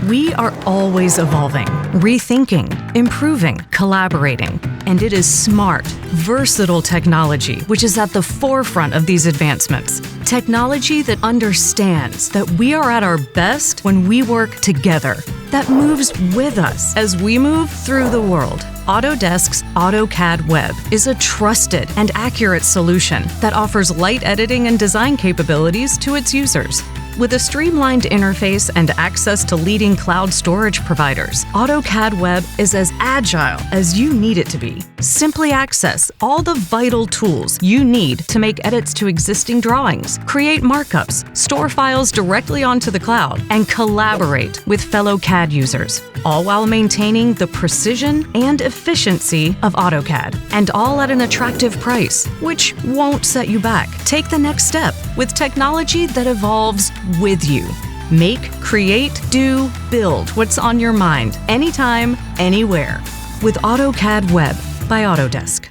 We are always evolving, rethinking, improving, collaborating. And it is smart, versatile technology which is at the forefront of these advancements. Technology that understands that we are at our best when we work together, that moves with us as we move through the world. Autodesk's AutoCAD Web is a trusted and accurate solution that offers light editing and design capabilities to its users. With a streamlined interface and access to leading cloud storage providers, AutoCAD Web is as agile as you need it to be. Simply access all the vital tools you need to make edits to existing drawings, create markups, store files directly onto the cloud, and collaborate with fellow CAD users, all while maintaining the precision and efficiency of AutoCAD, and all at an attractive price, which won't set you back. Take the next step with technology that evolves with you. Make, create, do, build what's on your mind, anytime, anywhere. With AutoCAD Web by Autodesk.